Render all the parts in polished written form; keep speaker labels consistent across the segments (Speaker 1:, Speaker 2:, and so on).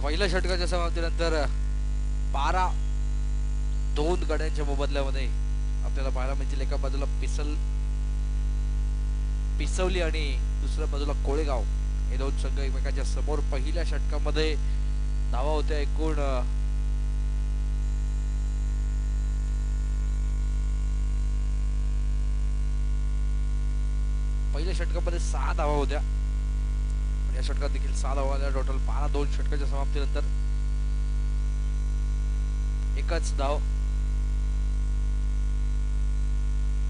Speaker 1: पहिल्या षटकाच्या समाप्तीनंतर 12-2 गड्यांच्या मोबदल्यामध्ये आपल्याला पाहायला मिळतील. एका बाजूला पिसवली आणि दुसऱ्या बाजूला कोळेगाव हे दोन संघ एकमेकांच्या समोर. पहिल्या षटकामध्ये धावा होत्या एकूण 6 धावा होत्या. या षटकात देखील 6 धावा आल्या. टोटल 12-2 षटकाच्या समाप्तीनंतर एकच धाव.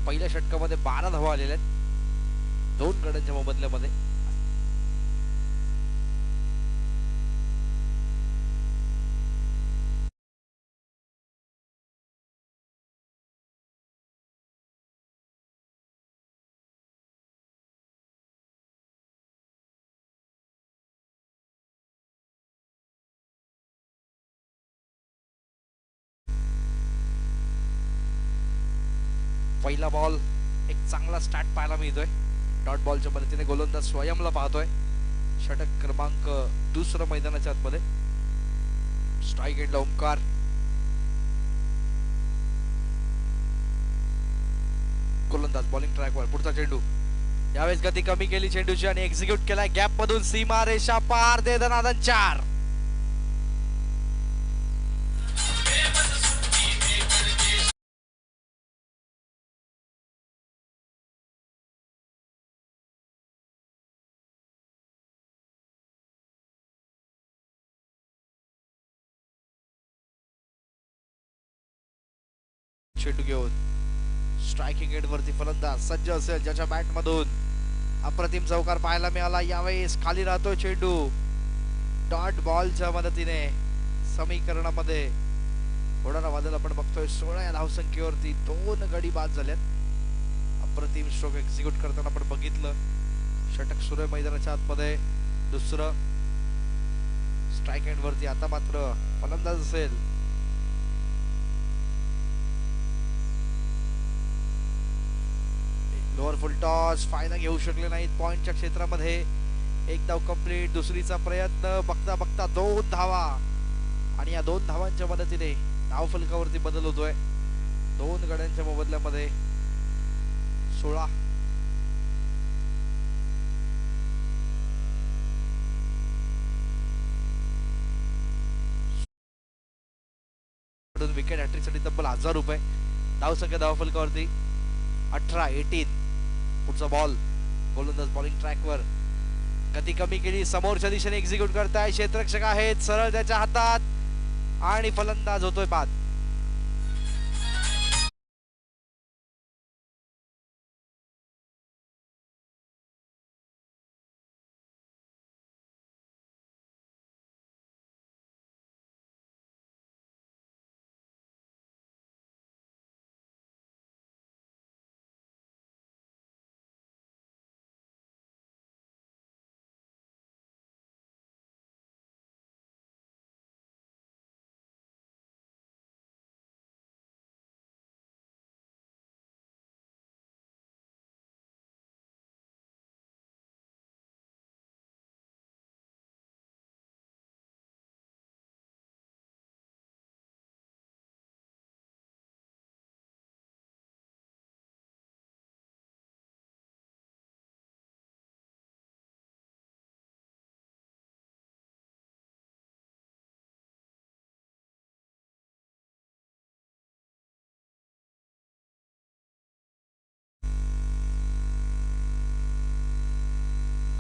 Speaker 1: पहिल्या षटकामध्ये 12 धावा आलेल्या आहेत 2 गड्यांच्या मोबदल्यामध्ये. पहिला बॉल एक चांगला स्टार्ट पाहायला मिळतोय. डॉट बॉलच्या मदतीने गोलंदाज स्वयंला पाहतोय. षटक क्रमांक दुसरं मैदानाच्या आतमध्ये. स्ट्राईक एंडला ओंकार. गोलंदाज बॉलिंग ट्रॅकवर. पुढचा चेंडू. यावेळेस गती कमी केली चेंडूची आणि एक्झिक्यूट केलाय गॅप मधून. सीमा रेषा पार. दे दनादन 4. चेंडू घेऊन स्ट्रायकिंग एंड वरती फलंदाज सज्ज असेल ज्याच्या बॅट मधून अप्रतिम चौकार पाहायला मिळाला. यावेळेस खाली राहतो चेंडू. डॉट बॉलच्या मदतीने समीकरणामध्ये होणारा बदल आपण बघतोय. 16 या धावसंख्येवरती 2 गडी बाद झाल्यात. अप्रतिम स्ट्रोक एक्झिक्यूट करताना आपण बघितलं. षटक सुरू आहे मैदानाच्या आतमध्ये. दुसरं स्ट्राईक एंड वरती. आता मात्र फलंदाज असेल. लोअर फुल टॉस. फायदा घेऊ शकले नाहीत पॉइंटच्या क्षेत्रामध्ये. एक धाव कंप्लीट. दुसरीचा प्रयत्न. बघता बघता 2 धावा आणि या 2 धावांच्या मदतीने धाव फलकावरती बदल होतोय. 2 गड्यांच्या मोबदल्यामध्ये 16. विकेट हॅट्रिक साठी तब्बल 1000 रुपये. धावसंख्या धाव फलकावरती 18. पुढचा बॉल. गोलंदाज बॉलिंग ट्रॅकवर. गती कमी केली. समोरच्या दिशेने एक्झिक्यूट करताय. क्षेत्ररक्षक आहेत सरळ त्याच्या हातात आणि फलंदाज होतोय बाद.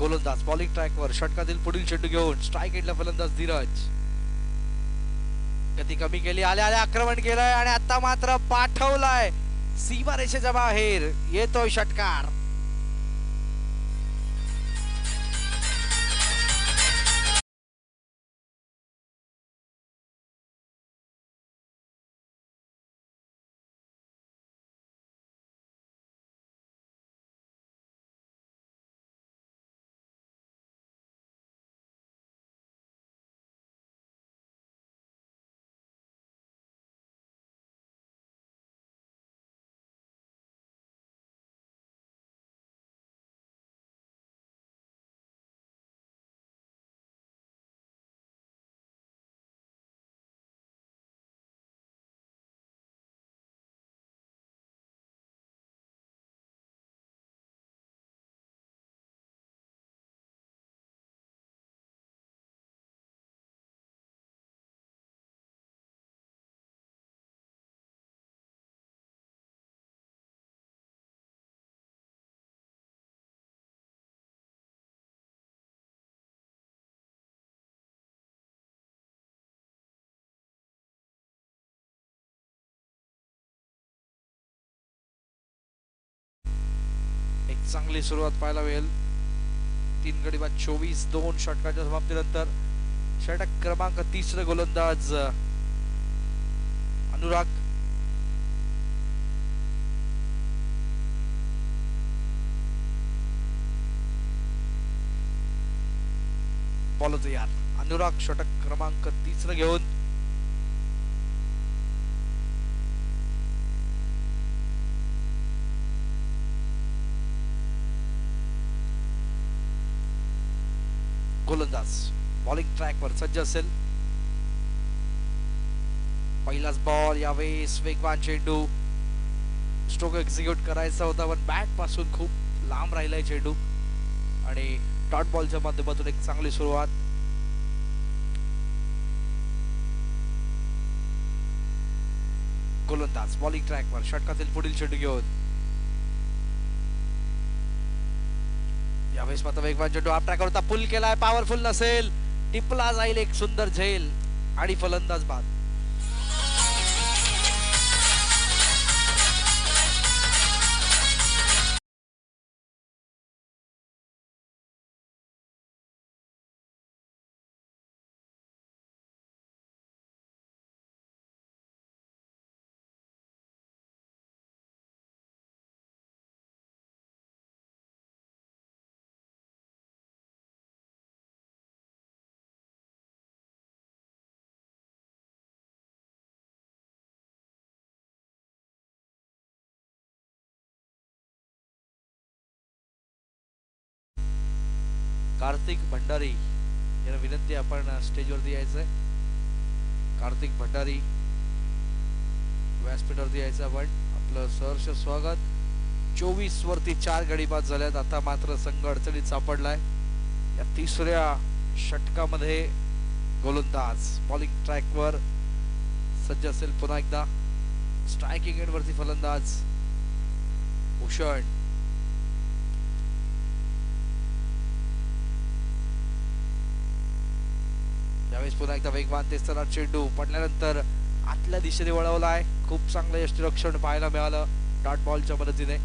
Speaker 1: गोलंदाज बॉलिंग ट्रॅकवर. षटकातील पुढील चेंडू घेऊन स्ट्राईक एंडला फलंदाज धीरज. गती कमी केली. आल्या आल्या आक्रमण केलंय आणि आता मात्र पाठवलाय सीमारेषेच्या बाहेर. येतोय षटकार. चांगली सुरुवात पाहायला मिळेल. 3 गडी बाद 24 2 षटकाच्या समाप्तीनंतर षटक क्रमांक 30 गोलंदाज अनुराग. बॉल तयार. अनुराग षटक क्रमांक 30 घेऊन गोलंदाज बॉलिंग ट्रॅकवर सज्ज असेल. पहिलाच बॉल, यावेळेस वेगवान चेंडू. स्ट्रोक एक्झिक्यूट करायचा होता पण बॅट पासून खूप लांब राहिलाय चेंडू आणि डॉट बॉलच्या माध्यमातून एक चांगली सुरुवात. गोलंदाज बॉलिंग ट्रॅकवर षटकातील पुढील चेंडू घेऊन यावेळेस मात्र वेगवान चेंडू आप ट्रॅकवर होता. पुल केलाय, पॉवरफुल नसेल, टिपला जाईल एक सुंदर झेल आणि फलंदाज बाद. कार्तिक भंडारी यांना विनंती, आपण स्टेजवरती यायचंय. कार्तिक भंडारी व्यासपीठावरती यायचं आपण. आपलं सहर्ष स्वागत. 24 वरती 4 गडी बाद झाल्यात. आता मात्र संघ अडचणीत सापडलाय. या तिसऱ्या षटकामध्ये गोलंदाज बॉलिंग ट्रॅकवर सज्ज असेल. पुन्हा एकदा स्ट्रायकिंग एंड वरती फलंदाज भूषण. यावेळेस पुन्हा एकदा वेगवान तेस्ताना चेंडू पडल्यानंतर आतल्या दिशेने वळवलाय. खूप चांगलं यष्टिरक्षण पाहायला मिळालं डॉट बॉलच्या मदतीने.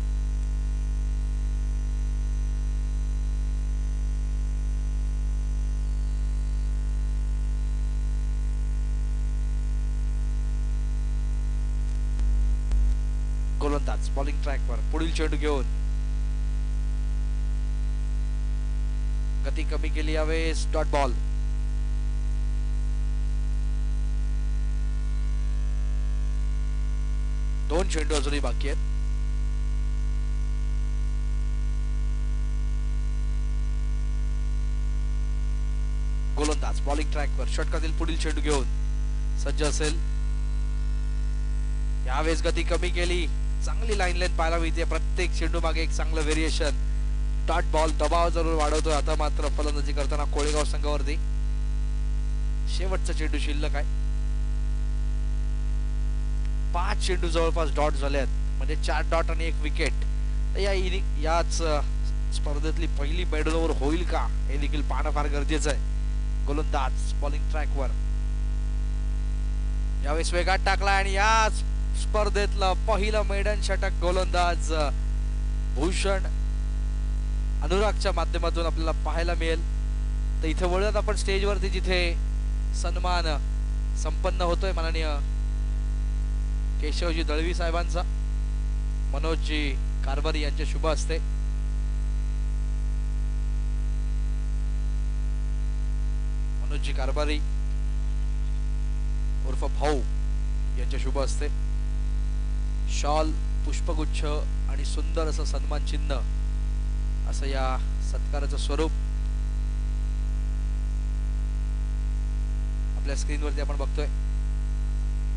Speaker 1: गोलंदाज बॉलिंग ट्रॅकवर पुढील चेंडू घेऊन गती कमी केली. यावेळेस डॉट बॉल. दोन चेंडू अजूनही बाकी आहेत. गोलंदाज बॉलिंग ट्रॅकवर षटकातील पुढील चेंडू घेऊन सज्ज असेल. यावेळेस गती कमी केली. चांगली लाईन लेंथ पाहायला मिळते. प्रत्येक चेंडू मागे एक चांगलं व्हेरिएशन. Dot ball. दबाव जरूर वाढवतोय आता मात्र फलंदाजी करताना कोळेगाव संघावरती. शेवटचा चेंडू शिल्लक आहे. 5 चेंडू जवळपास डॉट झाल्यात, म्हणजे 4 डॉट आणि 1 विकेट. याच स्पर्धेतली पहिली बॅट ओव्हर होईल का हे देखील पाहणं फार गरजेचं आहे. गोलंदाज बॉलिंग ट्रॅकवर यावेळेस वेगात टाकला आणि या स्पर्धेतलं पहिलं मैदान षटक गोलंदाज भूषण अनुरागच्या माध्यमातून आपल्याला पाहायला मिळेल. तर इथे वळत आपण स्टेजवरती जिथे सन्मान संपन्न होतोय माननीय केशवजी दळवी साहेबांचा, मनोजजी कारभारी यांच्या शुभ हस्ते. मनोजजी कारभारी उर्फ भाऊ यांच्या शुभ हस्ते शॉल, पुष्पगुच्छ आणि सुंदर असं सन्मान चिन्ह असं या सत्काराचं स्वरूप आपल्या स्क्रीनवरती आपण बघतोय.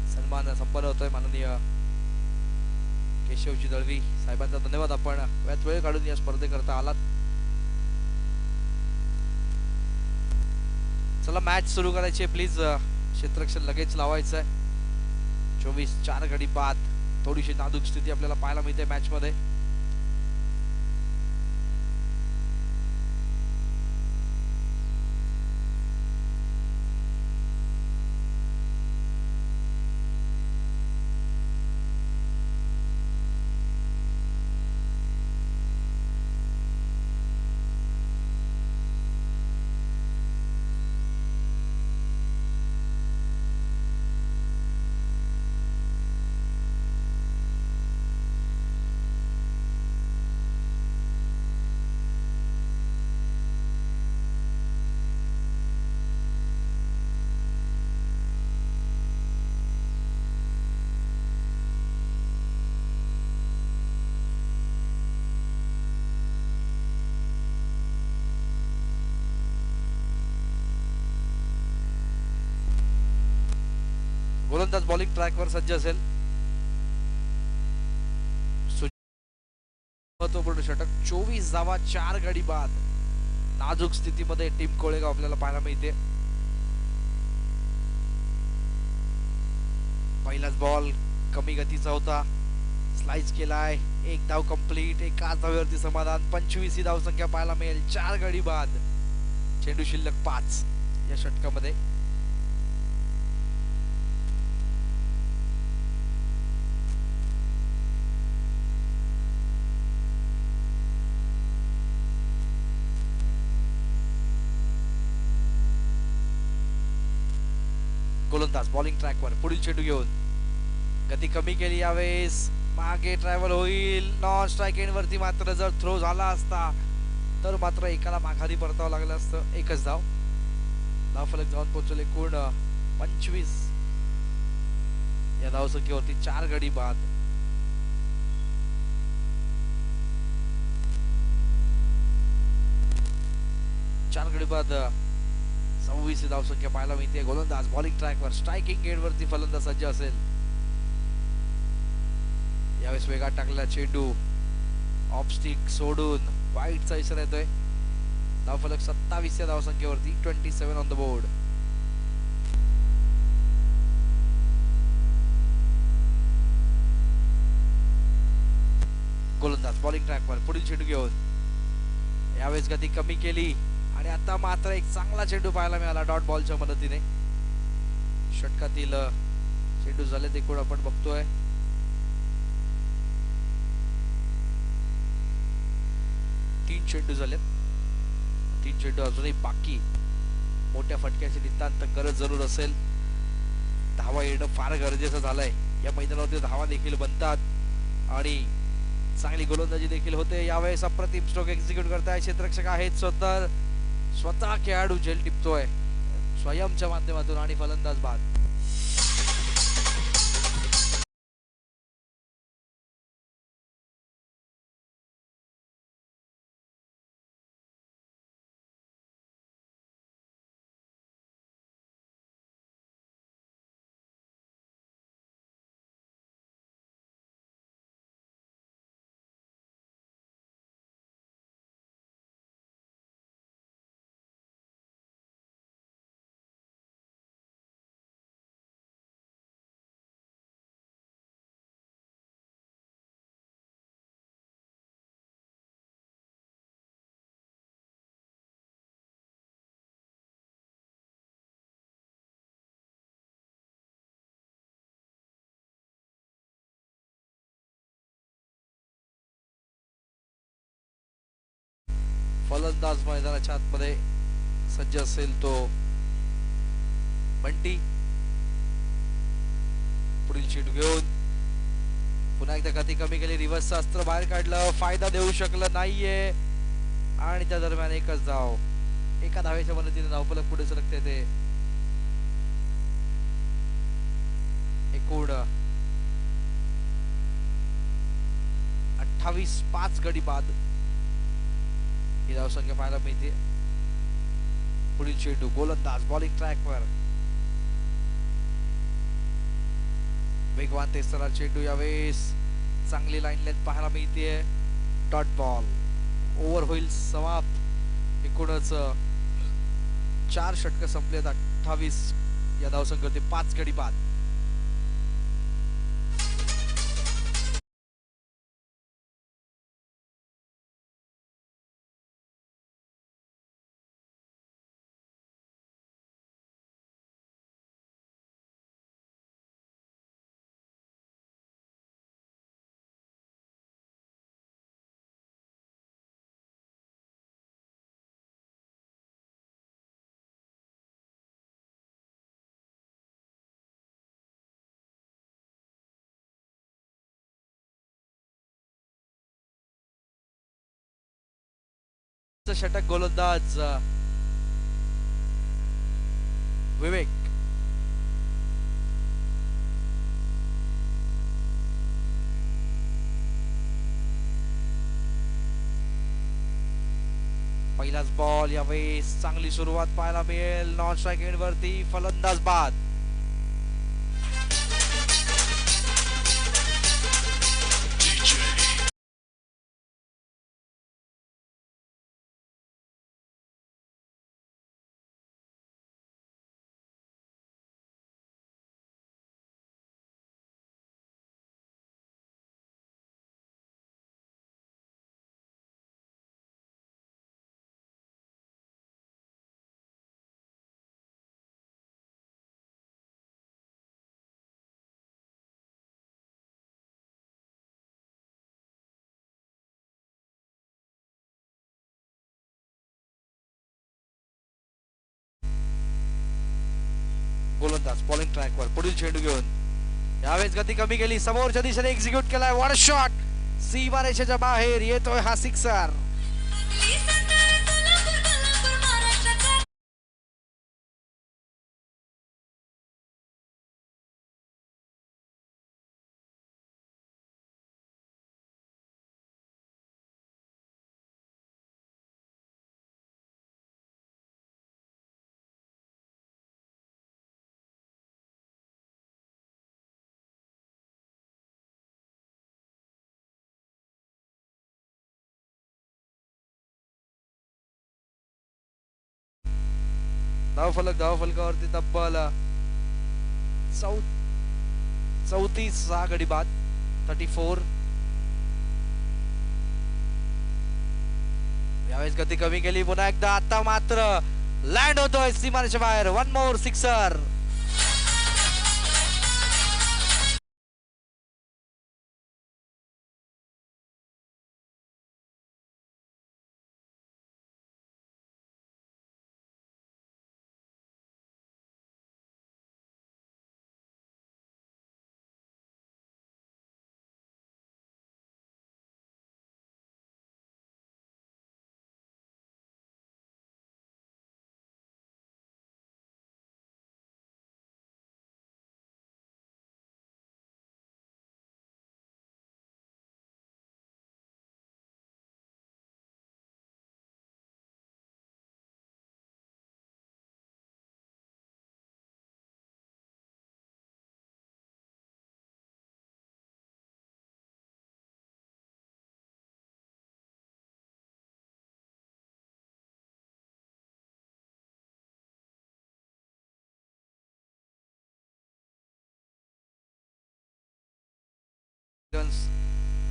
Speaker 1: सन्मान संपन्न होतोय. माननीय केशवजी दळवी साहेबांचा धन्यवाद. आपण वेळात वेळ काढून या स्पर्धेकरता आलात. चला मॅच सुरू करायची आहे. प्लीज क्षेत्ररक्षण लगेच लावायचं आहे. 24-4 गडी बाद. थोडीशी नाजूक स्थिती आपल्याला पाहायला मिळते मॅच मध्ये. गोलंदाज बॉलिंग ट्रॅकवर सज्ज असेल. महत्वपूर्ण षटक, 24 धावा, 4 गडी बाद. नाजूक स्थितीमध्ये टीम कोळेगाव आपल्याला पाहायला मिळते. पहिलाच बॉल कमी गतीचा होता, स्लाइस केलाय, एक धाव कंप्लीट, एकाच धावेवरती समाधान. 25 ही धाव संख्या पाहायला मिळेल, 4 गडी बाद. चेंडू शिल्लक 5 या षटकामध्ये. गोलंदाज बॉलिंग ट्रॅकवर पुढील चेंडू घेऊन गती कमी केली, यावेळेस मागे ट्रॅव्हल होईल. नॉन स्ट्राइक एंड वरती मात्र जर थ्रो झाला असता तर मात्र एकाला माघारी परतावं लागलं असतं. एकच धाव, धावफलक जाऊन पोहोचले एकूण 25 या धावसंख्येवरती, 4 गडी बाद. बाद 26 धावसंख्या पाहायला मिळते. गोलंदाज बॉलिंग ट्रॅकवर स्ट्रायकिंग एंड वरती फलंदाज सज्ज असेल. यावेळेस वेगात टाकलेला चेंडू ऑफ स्टिक सोडून वाईटचा इशारा येतोय. धावफलक 27 या धावसंख्येवरती, 27 ऑन द बोर्ड. गोलंदाज बॉलिंग ट्रॅकवर पुढील चेंडू घेऊन यावेळेस गती कमी केली आणि आता मात्र एक चांगला चेंडू पाहायला मिळाला डॉट बॉलच्या मदतीने. षटकातील चेंडू झाले एकूण आपण बघतोय 3 चेंडू झालेत. 3 चेंडू अजूनही बाकी. मोठ्या फटक्याची नितांत गरज जरूर असेल. धावा येणं फार गरजेचं झालंय. या मैदानावरती धावा देखील बनतात आणि चांगली गोलंदाजी देखील होते. यावेळेस अप्रतिम स्ट्रोक एक्झिक्यूट करताय क्षेत्ररक्षक आहेत स्वतः खेळाडू झेल टिपतोय स्वयंच्या माध्यमातून आणि फलंदाज बाद. फलंदाज मैदानाच्या आतमध्ये सज्ज असेल तो बंटी. पुढील चेंडू घेऊन पुन्हा एकदा गती कमी केली, रिव्हर्स अस्त्र बाहेर काढलं, फायदा देऊ शकलं नाहीये आणि त्या दरम्यान एकच धाव. एका धावेच्या मदतीने धावफलक पुढे सरकते ते. एकूण 28 5 गडी बाद ही धावसंख्या पाहायला मिळते. पुढील चेंडू गोलंदाज बॉलिंग ट्रॅकवर वेगवान तेस्तरा चेंडू. यावेळेस चांगली लाईन लेंथ पाहायला मिळते. Dot ball. ओव्हर होईल समाप्त. एकूणच 4 षटक संपलेत. 28 या धावसंख्येवरती 5 गडी बाद. षटक गोलंदाज विवेक. पहिलाच बॉल. यावेळेस चांगली सुरुवात पाहायला मिळेल. नॉन स्ट्राइक एंड वरती फलंदाज बाद. गोलंदाज बॉलिंग ट्रॅकवर पुढील चेंडू घेऊन यावेळेस गती कमी केली, समोरच्या दिशेने एक्झिक्यूट केलाय. वॉट शॉट, सीमारेषेच्या बाहेर येतोय हा सिक्सर. धावफलकावरती तब्बल 34 गडी बाद 34. यावेळेस गती कमी केली पुन्हा एकदा, आता मात्र लँड होतोय सीमारेषेच्या बाहेर. One more sixer.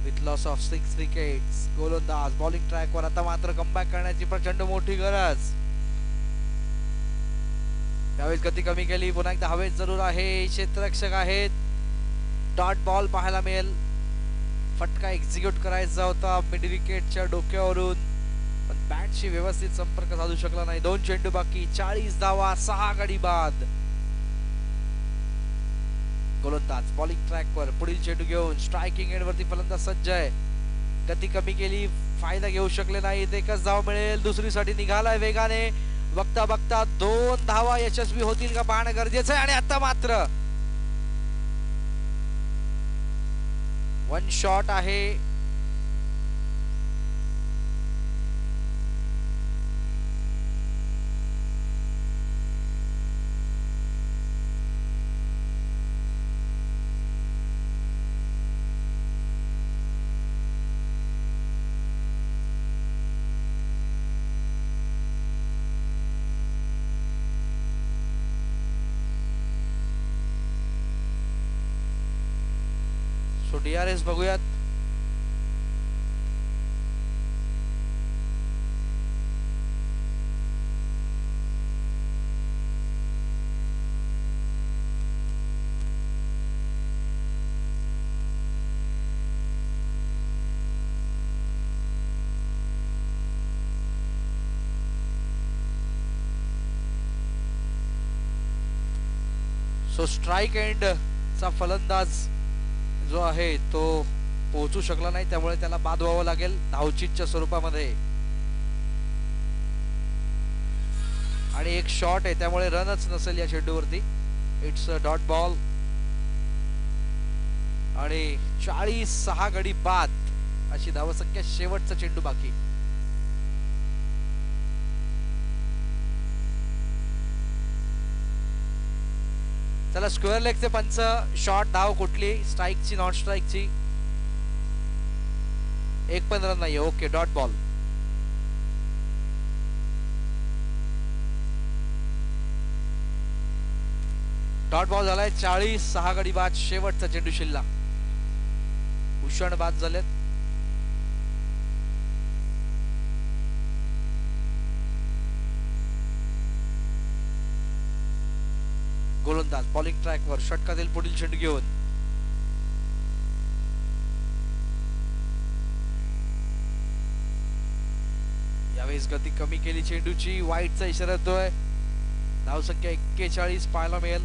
Speaker 1: With loss of 6 wickets. गोलंदाज बॉलिंग ट्रॅकवर, आता मात्र कमबॅक करण्याची प्रचंड मोठी गरज. त्यावेळेस गती कमी केली पुन्हा एकदा, हवेत जरूर आहे, क्षेत्ररक्षक आहेत. डॉट बॉल पाहायला मिळेल. फटका एक्झिक्यूट करायचा होता मिड विकेटच्या डोक्यावरून, पण बॅटशी व्यवस्थित संपर्क साधू शकला नाही. 2 चेंडू बाकी, 40 धावा, 6 गडी बाद. गोलंदाज बॉलिंग ट्रॅकवर पुढील चेंडू घेऊन स्ट्रायकिंग एंडवरती फलंदाज सज्ज आहे. गती कमी केली, फायदा घेऊ शकले नाही. एकच धाव मिळेल, दुसरीसाठी निघालाय वेगाने. बघता बघता 2 धावा यशस्वी होतील का पाहणं गरजेचं आहे. आणि आता मात्र वन शॉट आहे. सो DRS बघूयात. सो स्ट्राइक एंड चा फलंदाज जो आहे तो पोहोचू शकला नाही, त्यामुळे त्याला बाद व्हावं लागेल धावचीतच्या स्वरूपामध्ये. आणि एक शॉट आहे, त्यामुळे रनच नसेल या चेंडूवरती. It's a dot ball. आणि 46 गडी बाद अशी धावसंख्या. शेवटचा चेंडू बाकी. चला, स्क्वेअर लेगचे पंच. शॉट, धाव कुठली, स्ट्राईकची, नॉन स्ट्राईकची? एक पण रन नाहीये. Okay, dot ball. Dot ball झालाय. 46 गडी बाद. शेवटचा चेंडू शिल्लक. भूषण बाद झालेत. गोलंदाज बॉलिंग ट्रॅकवर षटकातील पुढील चेंडू घेऊन यावेळेस गती कमी केली चेंडूची. वाईटचा इशारा येतोय. धावसंख्या 41 पाहायला मिळेल.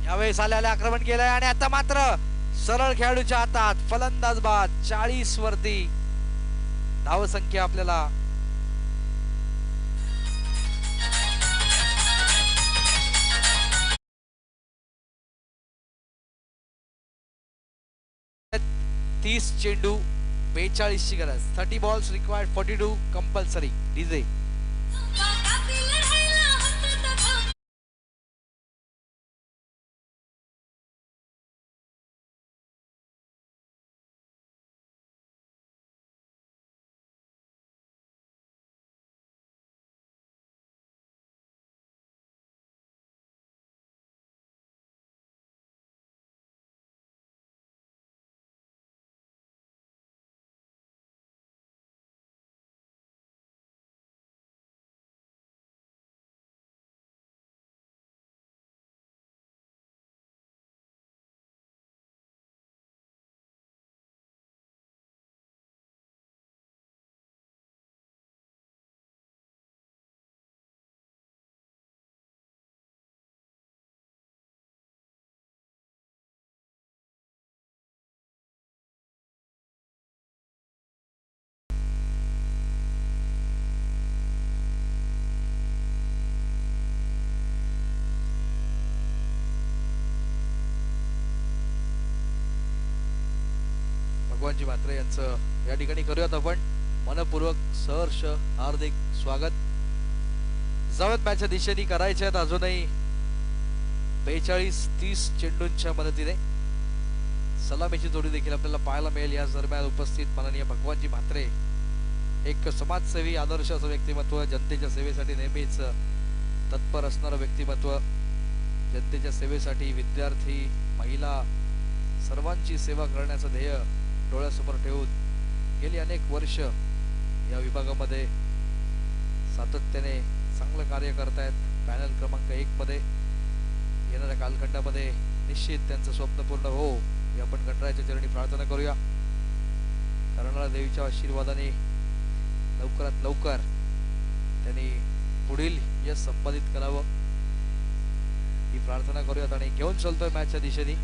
Speaker 1: यावेळेस आल्याला आक्रमण केलंय आणि आता मात्र सरळ खेळाडूच्या हातात फलंदाज बाद. 40 वरती धावसंख्या आपल्याला तीस चेंडू 42 ची गरज. 30 balls required, 42 compulsory. DJ Bhagwanji Mhatre यांचं या ठिकाणी करूयात आपण मनपूर्वक सहर्ष हार्दिक स्वागत. जवळ मॅचच्या दिशेने करायचे आहेत अजूनही 42-30 चेंडूंच्या मदतीने. सलामीची जोडी देखील आपल्याला पाहायला मिळेल. या दरम्यान उपस्थित माननीय भगवानजी म्हात्रे एक समाजसेवी आदर्श असं व्यक्तिमत्व, जनतेच्या सेवेसाठी नेहमीच तत्पर असणारं व्यक्तिमत्व, जनतेच्या सेवेसाठी विद्यार्थी, महिला सर्वांची सेवा करण्याचं ध्येय डोळ्यासमोर ठेवून गेली अनेक वर्ष या विभागामध्ये सातत्याने चांगलं कार्य करतायत. पॅनल क्रमांक 1 मध्ये येणाऱ्या कालखंडामध्ये निश्चित त्यांचं स्वप्न पूर्ण हो ही आपण गणरायाच्या चरणी प्रार्थना करूया. करणाऱ्या देवीच्या आशीर्वादाने लवकरात लवकर त्यांनी पुढील यश संपादित करावं ही प्रार्थना करूयात आणि घेऊन चलतोय मॅचच्या दिशेने.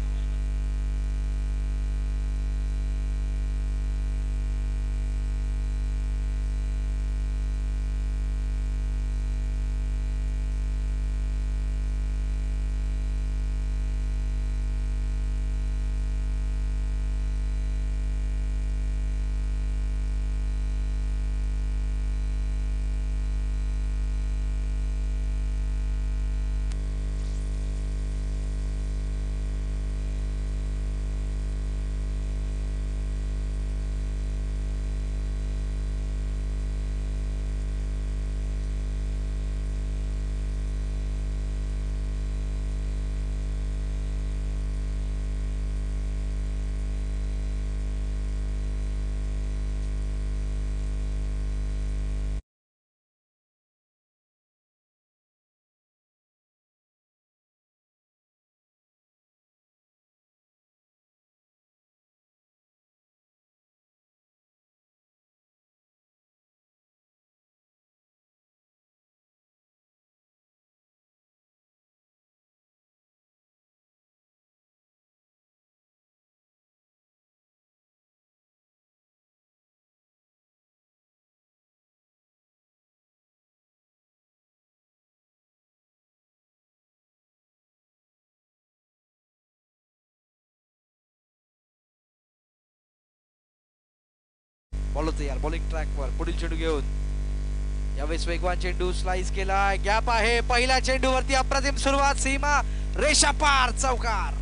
Speaker 1: बॉल तयार, बॉलिंग ट्रॅकवर पुढील चेंडू घेऊन यावेळेस वेगवान चेंडू स्लाइस केलाय. गॅप आहे. पहिल्या चेंडूवरती अप्रतिम सुरुवात. सीमा रेषा पार, चौकार.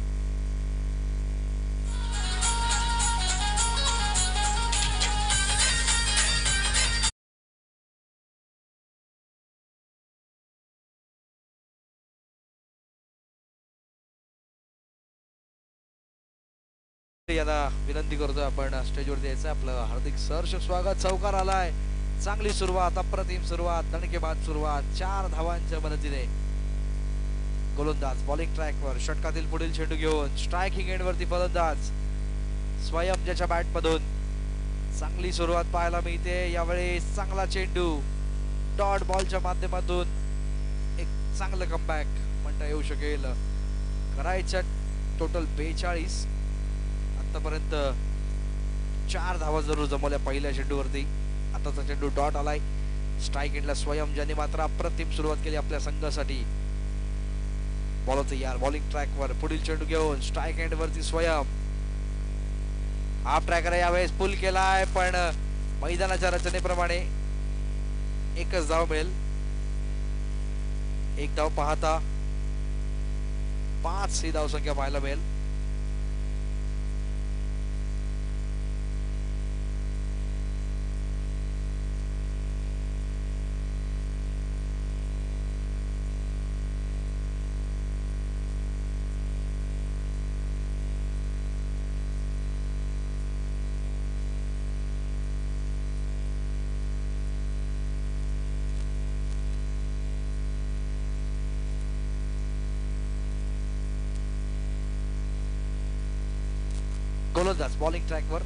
Speaker 1: याला विनंती करतोय आपण स्टेजवरती यायचं. आपलं हार्दिक सहर्ष स्वागत. चौकार आलाय. चांगली सुरुवात, अप्रतिम सुरुवात, दणकेबाज सुरुवात. 4 धावांच्या मदतीने गोलंदाज बॉलिंग ट्रॅकवर षटकातील पुढील चेंडू घेऊन स्ट्रायकिंग एंडवरती फलंदाज स्वयं ज्याच्या बॅट मधून चांगली सुरुवात पाहायला मिळते यावेळी चांगला चेंडू डॉट बॉलच्या माध्यमातून एक चांगलं कमबॅक म्हणता येऊ शकेल. करायच्या टोटल 42 आतापर्यंत 4 धावा जरूर जमवल्या पहिल्या चेंडूवरती. आताचा चेंडू डॉट आलाय स्ट्राईक एंडला स्वयं ज्याने मात्र अप्रतिम सुरुवात केली आपल्या संघासाठी. बॉल तयार बॉलिंग ट्रॅकवर पुढील चेंडू घेऊन स्ट्राईक एंड वरती स्वयं हाफ ट्रॅकर यावेळेस पुल केलाय पण मैदानाच्या रचनेप्रमाणे एकच धाव मिळेल. एक धाव पाहता 5 ही धाव संख्या पाहायला मिळेल. गोलंदाज बॉलिंग ट्रॅकवर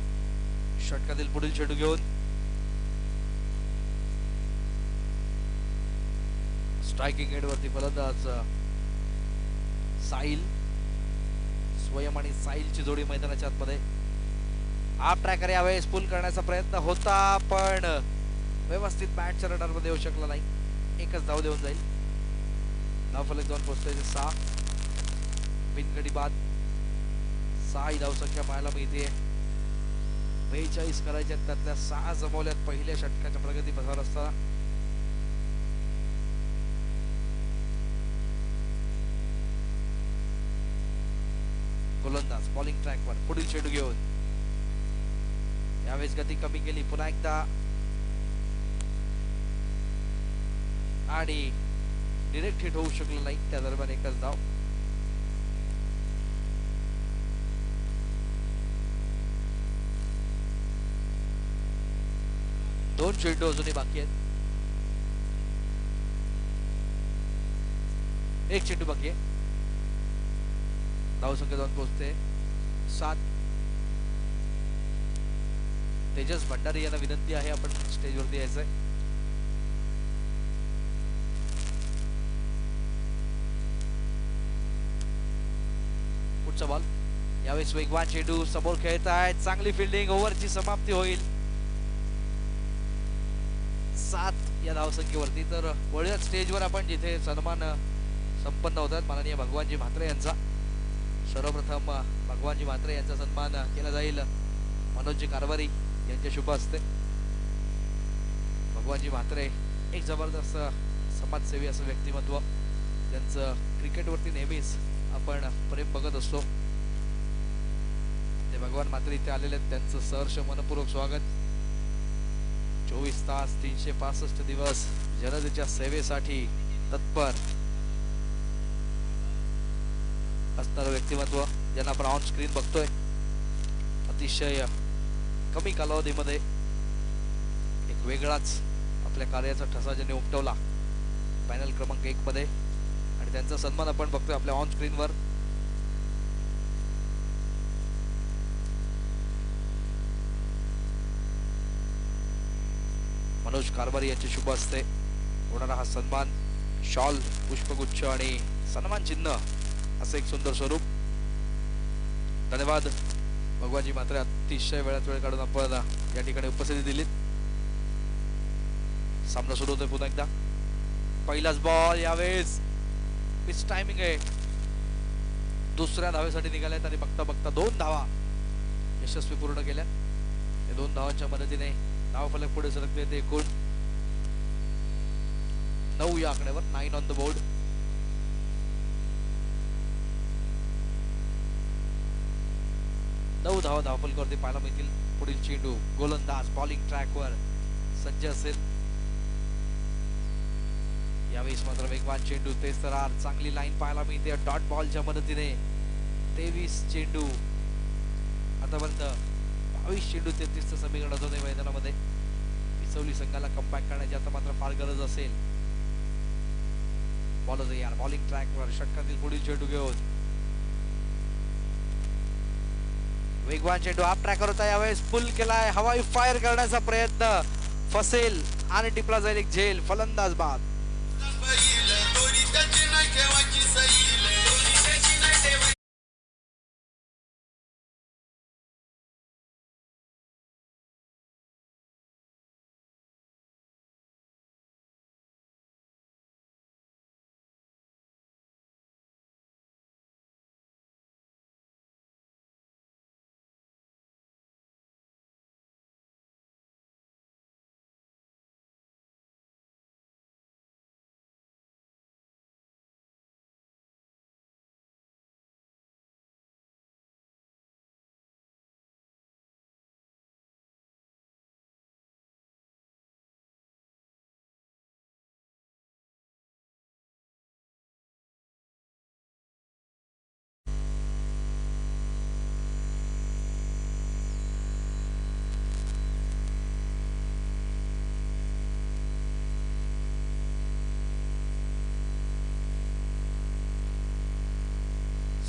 Speaker 1: षटकातील पुढील चेंडू घेऊन स्ट्रायकिंग एंडवरती फलंदाज साहिल. स्वयं आणि साहिलची जोडी मैदानाच्या आतमध्ये. हाफ ट्रॅकर यावेळेस पुल करण्याचा प्रयत्न होता पण व्यवस्थित बॅटच्या रडारमध्ये येऊ शकला नाही. एकच धाव देऊन जाईल. धाव फलक जाऊन पोहोचतोय 6 बिनगडी बाद. 6 ही धाव संख्या पाहायला मिळते. 42 करायच्या त्यातल्या 6 जमवल्यात पहिल्या षटकाच्या प्रगती पथावर असताना. गोलंदाज बॉलिंग ट्रॅकवर पुढील चेंडू घेऊन यावेळेस गती कमी केली पुन्हा एकदा आणि डिरेक्ट हिट होऊ शकलं नाही. त्या दरम्यान एकच धाव. दोन चेंडू अजूनही बाकी आहेत. एक चेंडू बाकी आहे. धाव संख्या जाऊन पोहोचते 7. तेजस भंडारी यांना विनंती आहे आपण स्टेजवरती यायचंय. पुढचा बॉल यावेळेस वेगवान चेंडू समोर खेळत आहे. चांगली फिल्डिंग. ओव्हरची समाप्ती होईल 7 या धावसंख्येवरती. तर वळूया स्टेजवर आपण जिथे सन्मान संपन्न होतात माननीय भगवानजी म्हात्रे यांचा. सर्वप्रथम भगवानजी म्हात्रे यांचा सन्मान केला जाईल मनोजजी कारभारी यांच्या शुभ हस्ते. भगवानजी म्हात्रे एक जबरदस्त समाजसेवी असं व्यक्तिमत्व. त्यांचं क्रिकेटवरती नेहमीच आपण प्रेम बघत असतो. ते भगवान म्हात्रे इथे आलेले आहेत. त्यांचं सहर्ष मनपूर्वक स्वागत. 24 तास 365 दिवस जनतेच्या सेवेसाठी तत्पर असणारं व्यक्तिमत्व ज्यांना आपण ऑन स्क्रीन बघतोय. अतिशय कमी कालावधीमध्ये एक वेगळाच आपल्या कार्याचा ठसा ज्यांनी उमटवला पॅनल क्रमांक 1 मध्ये आणि त्यांचा सन्मान आपण बघतोय आपल्या ऑन स्क्रीनवर. मनोज कारभारी यांचे शुभ हस्ते होणारा हा सन्मान शॉल, पुष्पगुच्छ आणि सन्मान चिन्ह असं एक सुंदर स्वरूप. धन्यवाद भगवानजी म्हात्रे. अतिशय वेळात वेळ काढून आपण या ठिकाणी उपस्थिती दिलीत. सामना सुरू होतोय पुन्हा एकदा. पहिलाच बॉल यावेळेस मिस टायमिंग आहे. दुसऱ्या धावेसाठी निघाल्यात आणि बघता बघता 2 धावा यशस्वी पूर्ण केल्या. या 2 धावांच्या मदतीने धाव फलक पुढे सरकते. ते एकूण 9 या आकड्यावर 9 ऑन द बोर्ड. धावा धावफलकावरती पाहायला मिळतील. पुढील चेंडू गोलंदाज बॉलिंग ट्रॅकवर सज्ज असेल. यावेळेस मात्र वेगवान चेंडू तेज तरार. चांगली लाईन पाहायला मिळते डॉट बॉलच्या मदतीने. 23 चेंडू आतापर्यंत 22 चेंडू 33चं समीकरण होते मैदानामध्ये. विसवली संघाला कमबॅक करण्याची आता मात्र फार गरज असेल. बॉल यार बॉलिंग ट्रॅकवर षटकातील पुढील चेंडू घेऊन वेगवान चेंडू हाफ ट्रॅकर होता, यावेळेस पुल केलाय, हवाई फायर करण्याचा प्रयत्न फसेल आणि टिपला जाईल एक झेल, फलंदाज बाद.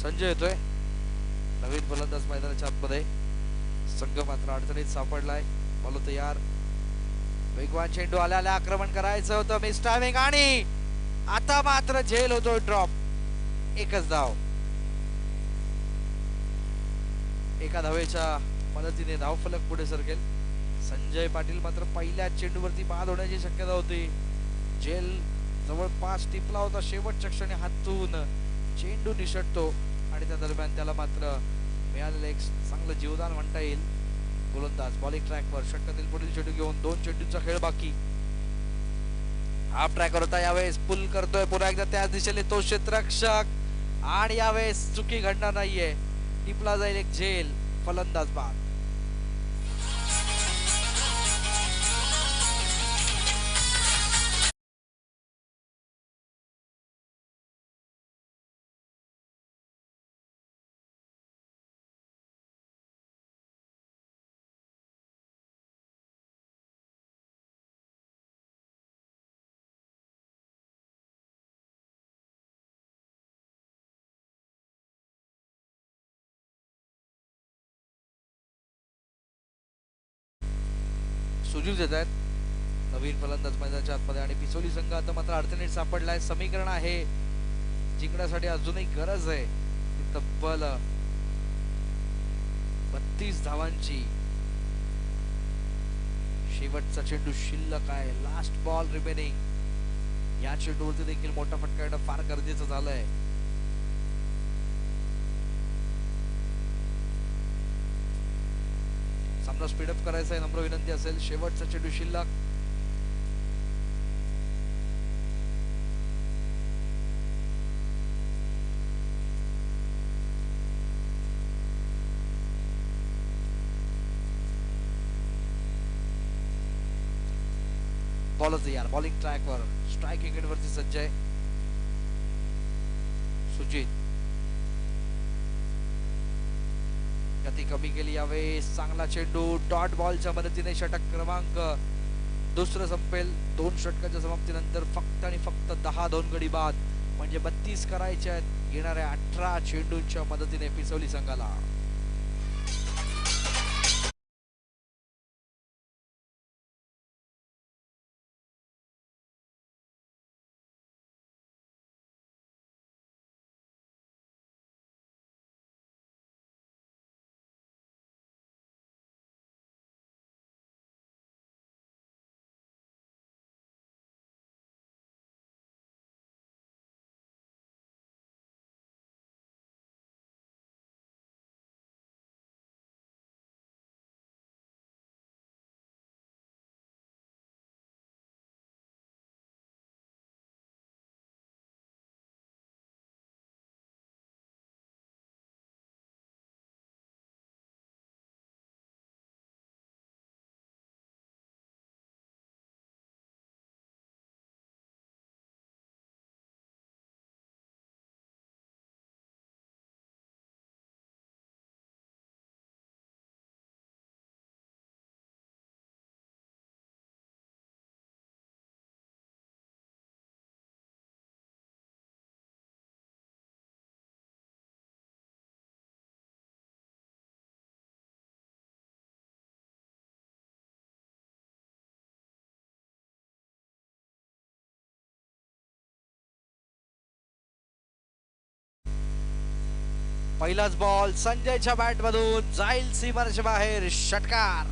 Speaker 1: संजय येतोय, नवीन फलंदाज मैदानाच्या आतमध्ये. संघ मात्र अडचणीत सापडलाय. बॉल तयार, वेगवान चेंडू आल्याला आक्रमण करायचं होतं, मिस टायमिंग आणि आता मात्र झेल होतो ड्रॉप. एकच धाव, एका धावेच्या मदतीने धावफलक पुढे सरकेल. संजय पाटील मात्र पहिल्या चेंडूवरती बाद होण्याची शक्यता होती. झेल जवळपास टिपला होता, शेवटच्या क्षणी हातून चेंडू निसटतो आणि त्या दरम्यान त्याला मात्र मिळालेलं एक चांगलं जीवदान म्हणता येईल. गोलंदाज बॉलिंग ट्रॅकवर षटकातील पुढील चेंडू घेऊन 2 चेंडूंचा खेळ बाकी. हाफ ट्रॅकर होता, यावेळेस पुल करतोय पुन्हा एकदा त्याच दिशेने तो क्षेत्ररक्षक आणि यावेळेस चुकी घडणार नाहीये, टिपला जाईल एक झेल, फलंदाज बाद. सुजीव देत आहेत नवीन फलंदाज मैदानाच्या आतमध्ये आणि पिसोली संघ आता मात्र अडचणीत सापडलाय. समीकरण आहे जिंकण्यासाठी अजूनही गरज आहे तब्बल 32 धावांची. शेवटचा चेंडू शिल्लक आहे, लास्ट बॉल रिमेनिंग. या चेंडूवरती देखील मोठा फटका येणं फार गरजेचं झालंय. सामना स्पीडअप करायचा आहे, नम्र विनंती असेल. शेवटचा चेंडू शिल्लक, बॉलच यार बॉलिंग ट्रॅकवर स्ट्रायकिंग एंडवरती सज्ज आहे सुजित. गती कमी केली यावेळेस, चांगला चेंडू डॉट बॉलच्या मदतीने षटक क्रमांक दुसरं संपेल. 2 षटकाच्या समाप्तीनंतर फक्त आणि फक्त 10 गडी बाद, म्हणजे 32 करायचे आहेत येणाऱ्या 18 चेंडूंच्या मदतीने पिसवली संघाला. पहिलाच बॉल संजयच्या बॅट मधून जाईल सीमारेषे बाहेर, षटकार.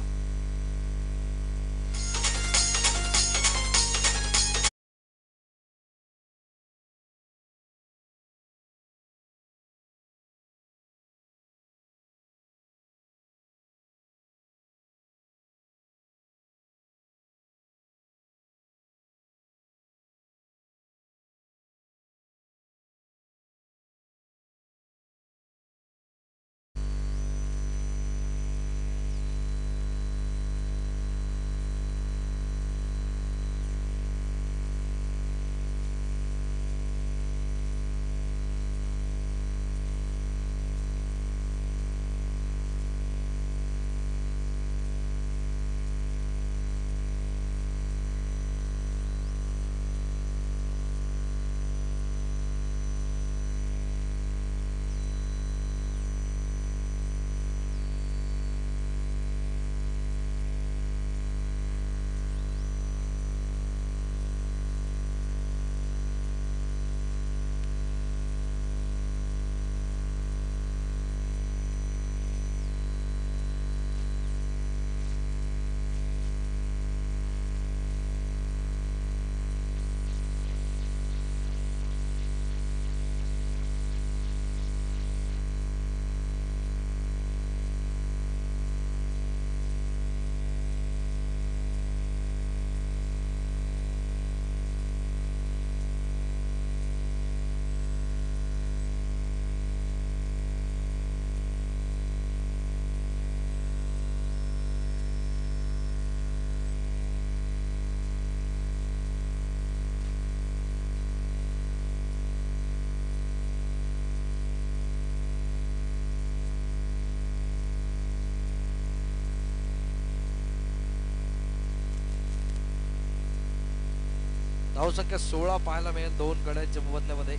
Speaker 1: धावसंख्या 16 पाहायला मिळेल दोन गड्यांच्या बदल्यामध्ये.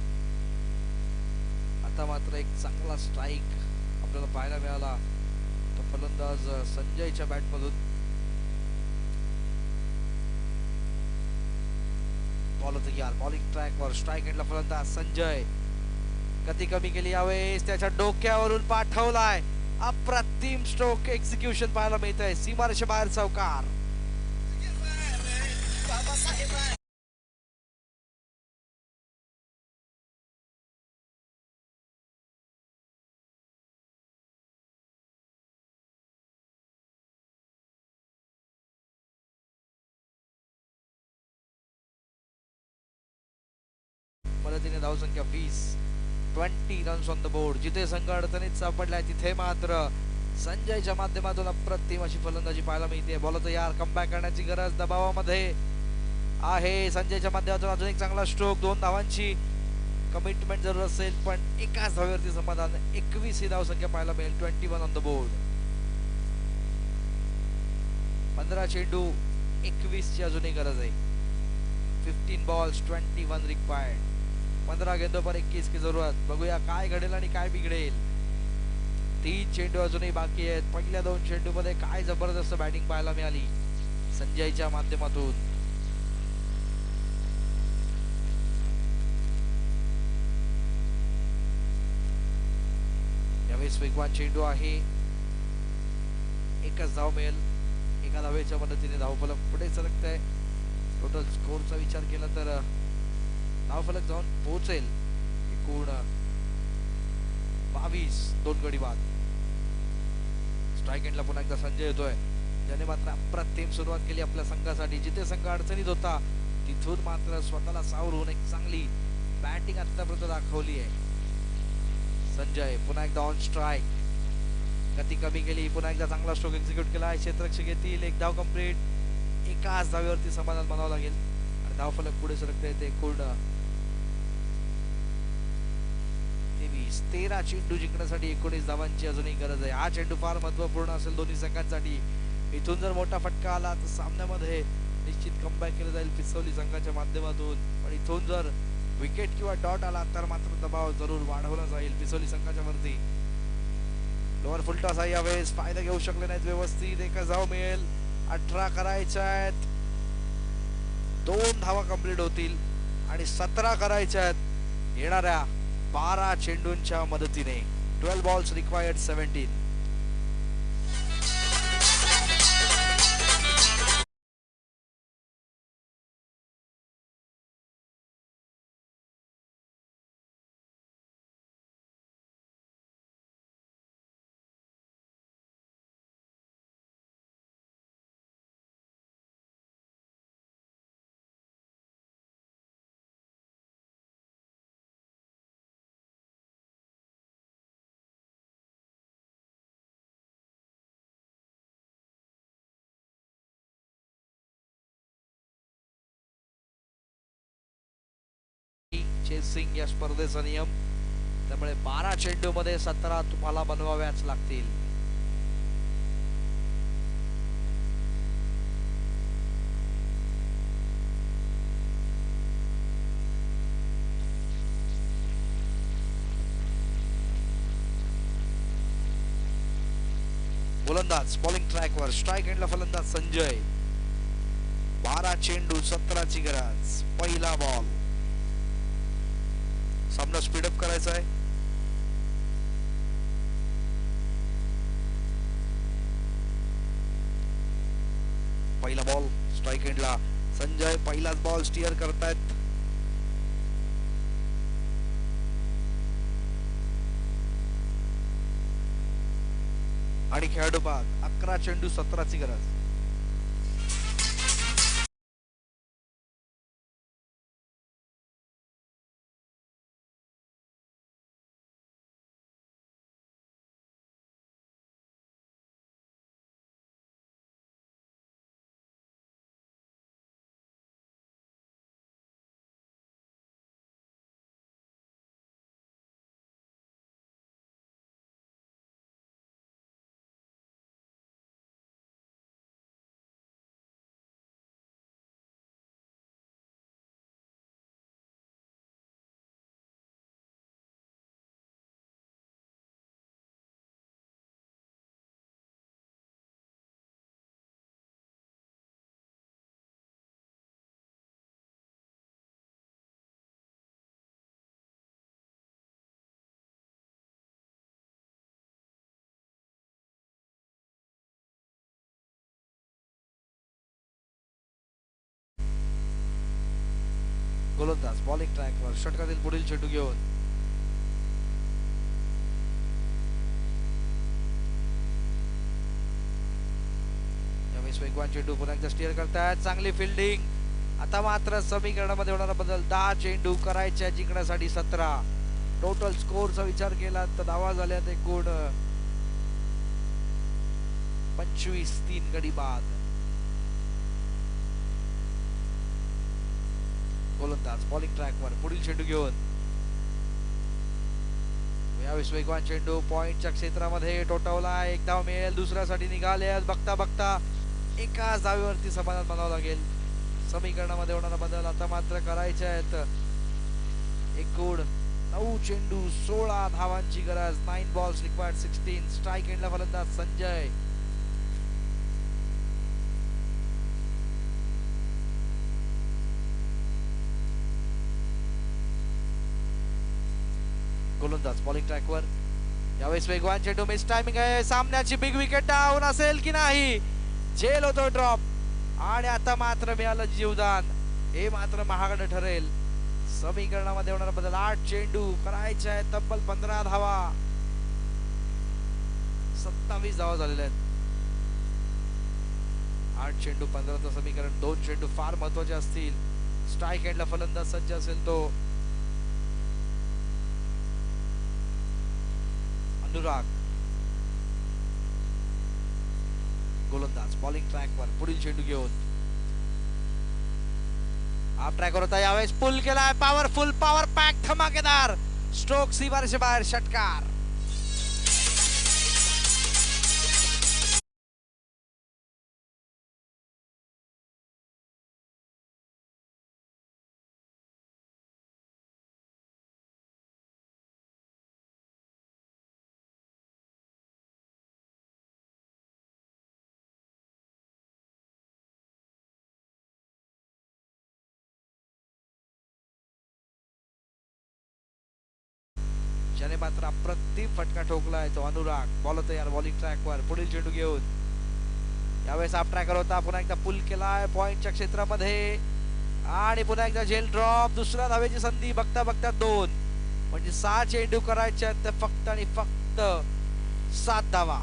Speaker 1: आता मात्र एक चांगला स्ट्राइक आपल्याला पाहायला मिळाला तो फलंदाज संजयच्या बॅट मधून. बॉल तयार, बॉलिंग ट्रॅकवर, स्ट्राइक एंडला फलंदाज संजय. गती कमी केली यावेळेस, त्याच्या डोक्यावरून पाठवलाय. अप्रतिम स्ट्रोक एक्झिक्युशन पाहायला मिळत आहे. सीमारेषे बाहेर चौकार. मदतीने धावसंख्या 20 रन्स ऑन द बोर्ड. जिथे संघ अडचणीत सापडलाय तिथे मात्र संजयच्या माध्यमातून अप्रतिम अशी फलंदाजी पाहायला मिळते. बॉल तयार, कमबॅक करण्याची गरज दबावामध्ये आहे. संजयच्या माध्यमातून अजून एक चांगला स्ट्रोक, 2 धावांची कमिटमेंट जरूर असेल पण एकाच धावेवरती समाधान. 21 ही धावसंख्या पाहायला मिळेल. 21 ऑन द बोर्ड. 15 चेंडू 21 ची अजूनही गरज आहे. 15 बॉल्स 21 रिक्वायर्ड. 15 गेंदों पर 21 की जरूरत. बघूया काय घडेल आणि काय बिघडेल. 3 चेंडू अजूनही बाकी आहेत. पहिल्या 2 चेंडू मध्ये काय जबरदस्त बॅटिंग पाहायला मिळाली संजयच्या माध्यमातून. यावेळेस वेगवान चेंडू आहे. एकच धाव मिळेल. एका धावेच्या मदतीने धावफलक पुढे सरकत आहे. टोटल स्कोरचा विचार केला तर धावफलक जाऊन पोहोचेल एकूण 22. 2 गडी बाद. स्ट्राइक एंडला पुन्हा एकदा संजय येतोय, ज्याने मात्र अप्रतिम सुरुवात केली आपल्या संघासाठी. जिथे संघ अडचणीत होता तिथून मात्र स्वतःला सावरून एक चांगली बॅटिंग आतापर्यंत दाखवली आहे संजय. पुन्हा एकदा ऑन स्ट्राइक, गती कमी केली, पुन्हा एकदा चांगला स्ट्रोक एक्झिक्यूट केला. क्षेत्ररक्षक येतील. एक धाव कंप्लीट. एकाच धावेवरती समाधान मानावं लागेल आणि धावफलक पुढे सरकते. ते पूर्ण 13 चेंडू जिंकण्यासाठी 19 धावांची अजूनही गरज आहे. हा चेंडू फार महत्वपूर्ण असेल दोन्ही संघांसाठी. इथून जर मोठा फटका आला तर सामन्यामध्ये निश्चित कमबॅक केलं जाईल पिसोली संघाच्या माध्यमातून. पण इथून जर विकेट किंवा डॉट आला तर मात्र दबाव जरूर वाढवला जाईल पिसोली संघाच्या वरती. लोअर फुलटॉस आहे यावेळेस, फायदा घेऊ शकले नाहीत व्यवस्थित. एकच धाव मिळेल. 18 करायच्या आहेत. 2 धावा कंप्लीट होतील आणि 17 करायच्या आहेत येणाऱ्या 12 चेंडूंच्या मदतीने. 12 balls required 17. चेसिंग या स्पर्धेचा नियम, त्यामुळे 12 चेंडू मध्ये 17 तुम्हाला बनवाव्याच लागतील. गोलंदाज बॉलिंग ट्रॅकवर, स्ट्राइक एंडला फलंदाज संजय. 12 चेंडू 17ची गरज. पहिला बॉल. सामना स्पीडअप करायचा आहे. पहिला बॉल स्ट्राइक एंडला संजय. पहिलाच बॉल स्टिअर करतायत. आणि खेळाडू बाद. 11 चेंडू 17ची गरज. गोलंदाज बॉलिंग ट्रॅकवर, षटकातील पुढील चेंडू घेऊन. वेगवान चेंडू पुन्हा एकदा स्टिअर करतायत. चांगली फिल्डिंग. आता मात्र समीकरणामध्ये होणारा बदल. 10 चेंडू करायच्या जिंकण्यासाठी 17. टोटल स्कोरचा विचार केला तर धावा झाल्यात एकूण 25. 3 गडी बाद. गोलंदाज बॉलिंग ट्रॅकवर, पुढील चेंडू घेऊन. यावेळेस वेगवान चेंडू पॉइंटच्या क्षेत्रामध्ये टोटवला. एक धाव मिळेल. दुसऱ्यासाठी निघाले. बघता बघता एकाच धावेवरती समाधान मानावं लागेल. समीकरणामध्ये होणारा बदल आता मात्र करायचे आहेत. एकूण 9 चेंडू 16 धावांची गरज. 9 बॉल्स रिक्वायर्ड 16. स्ट्राइक एंडला फलंदाज संजय. गोलंदाज बॉलिंग ट्रॅकवर. यावेळेस वेगवान चेंडू. मिस टायमिंग आहे. सामन्याची बिग विकेट डाऊन असेल की नाही. झेल होतो ड्रॉप. आणि आता मात्र मिळालं जीवदान. हे मात्र महागडं ठरेल. समीकरणामध्ये होणारा बदल. 8 चेंडू करायचे आहेत तब्बल 15 धावा. 27 धावा झालेल्या आहेत. 8 चेंडू 15चं समीकरण. 2 चेंडू फार महत्वाचे असतील. स्ट्राइक एंडला फलंदाज सज्ज असेल तो अनुराग. गोलंदाज बॉलिंग ट्रॅकवर, पुढील चेंडू घेऊन. आप ट्रॅकवर होता. यावेळेस पुल केलाय. पॉवरफुल, पॉवर पॅक, धमाकेदार स्ट्रोक. सीमारेषे बाहेर षटकार. ज्याने मात्र अप्रतिम फटका ठोकलाय तो अनुराग. बॉल तयार बॉलिंग ट्रॅकवर. पुढील चेंडू घेऊन यावेळेस आप ट्रॅकर होता. पुन्हा एकदा पुल केलाय पॉइंटच्या क्षेत्रामध्ये आणि पुन्हा एकदा झेल ड्रॉप. दुसऱ्या धावेची संधी. बघता बघता 2 म्हणजे 6 चेंडू करायचे आहेत ते फक्त आणि फक्त 7 धावा.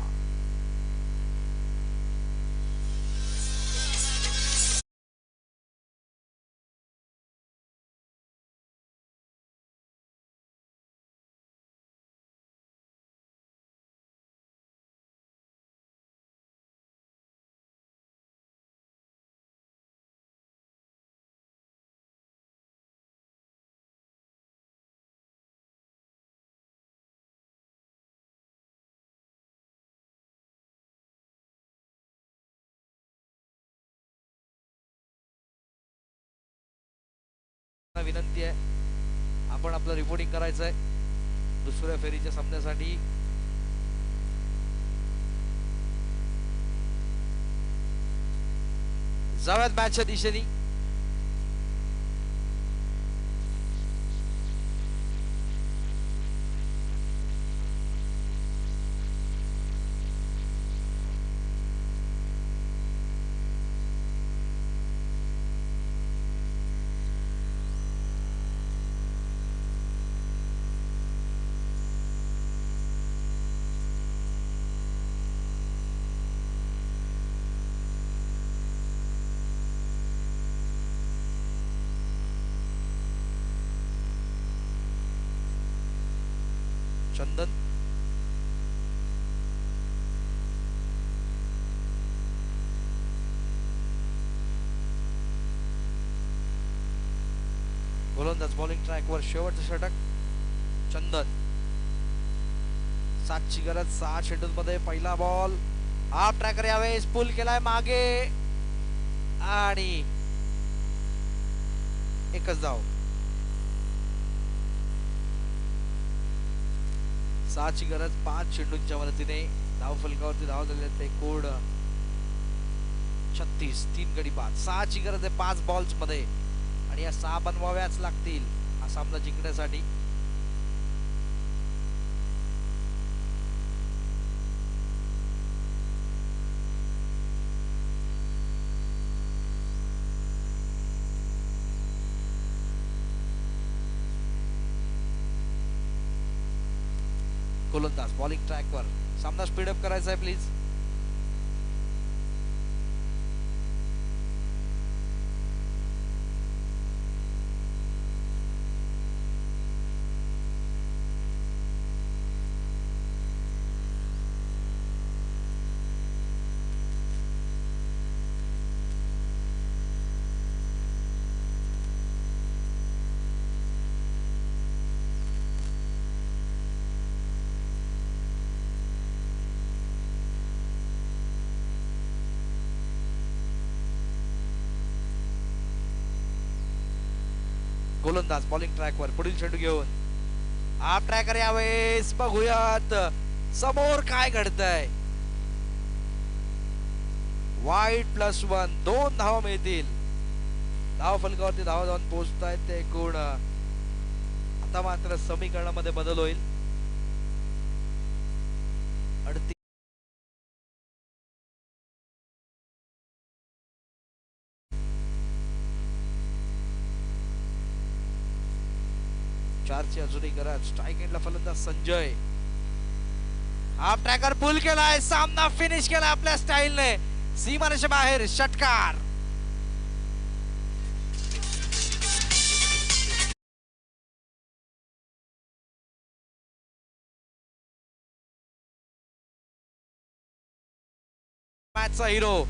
Speaker 1: विनंती आहे आपण आपलं रिपोर्टिंग करायचं आहे दुसऱ्या फेरीच्या सामन्यासाठी. जाऊयात मॅचच्या दिशेने. चंदन गोलंदाज बॉलिंग ट्रॅकवर. शेवटचं षटक चंदन. 7ची गरज 6 चेंडूंमध्ये. पहिला बॉल. हाफ ट्रॅकर यावेळेस पुल केलाय मागे आणि एकच धाव. 6ची गरज 5 चेंडूंच्या मदतीने. धाव फलकावरती धाव झाले एकूण 36. 3 गडी बाद. 6ची गरज आहे 5 बॉल्स मध्ये आणि या 6 बनवाव्याच लागतील हा सामना जिंकण्यासाठी. गोलंदाज बॉलिंग ट्रॅकवर. सामना स्पीडअप करायचा आहे प्लीज. गोलंदाज बॉलिंग ट्रॅकवर. पुढील चेंडू घेऊन आप ट्रॅकर यावेळेस बघूयात समोर काय घडतंय. वाईट +1. 2 धावा मिळतील. धाव फलकावरती धावा जाऊन पोहोचतायत ते एकूण. आता मात्र समीकरणामध्ये बदल होईल. 4ची अजूनही गरज. स्ट्राइक एंडला फलंदाज संजय. हाफ ट्रॅकर पुल केलाय. सामना फिनिश केला आपल्या स्टाईलने. सीमारेषे बाहेर षटकार. मॅचचा हिरो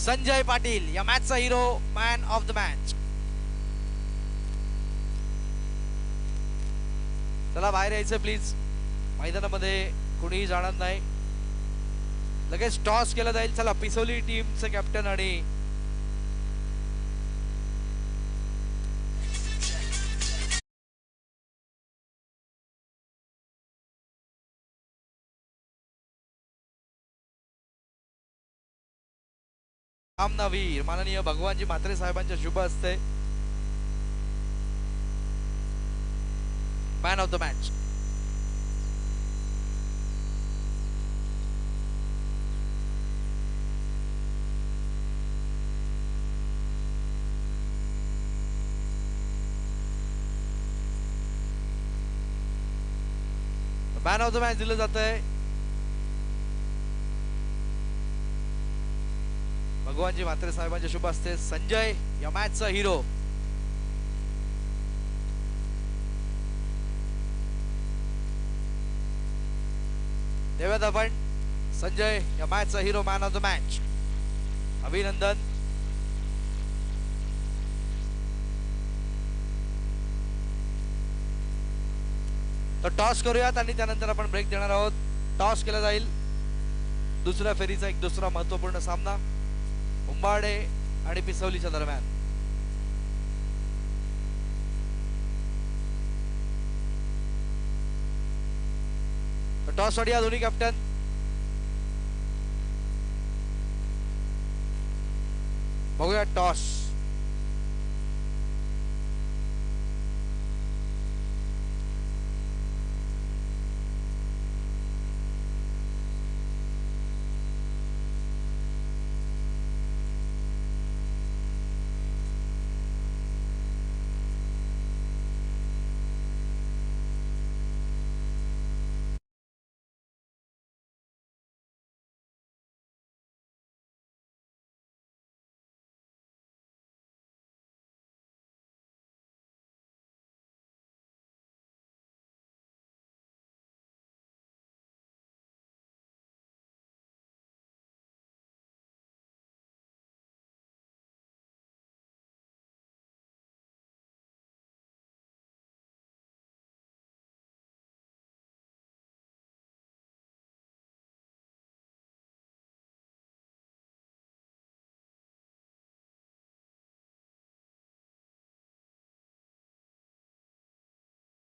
Speaker 1: संजय पाटील. या मॅचचा hero, man of the match. चला बाहेर यायचं प्लीज. मैदानामध्ये कुणीही जाणार नाही. लगेच टॉस केला जाईल. चला पिसोली टीमचे कॅप्टन आणि सामनावीर माननीय भगवानजी म्हात्रे साहेबांच्या शुभ हस्ते man of the match. Man of the match दिलं जात आहे भगवानजी म्हात्रे साहेबांच्या शुभ हस्ते संजय या मॅचचा हिरो. देऊयात आपण संजय या मॅचचा hero, man of the match. अभिनंदन. तर टॉस करूयात आणि त्यानंतर आपण ब्रेक देणार आहोत. टॉस केला जाईल. दुसऱ्या फेरीचा एक दुसरा महत्वपूर्ण सामना उंबाडे आणि पिसवलीच्या दरम्यान. टॉस साठी दोन्ही कॅप्टन. बघूया टॉस.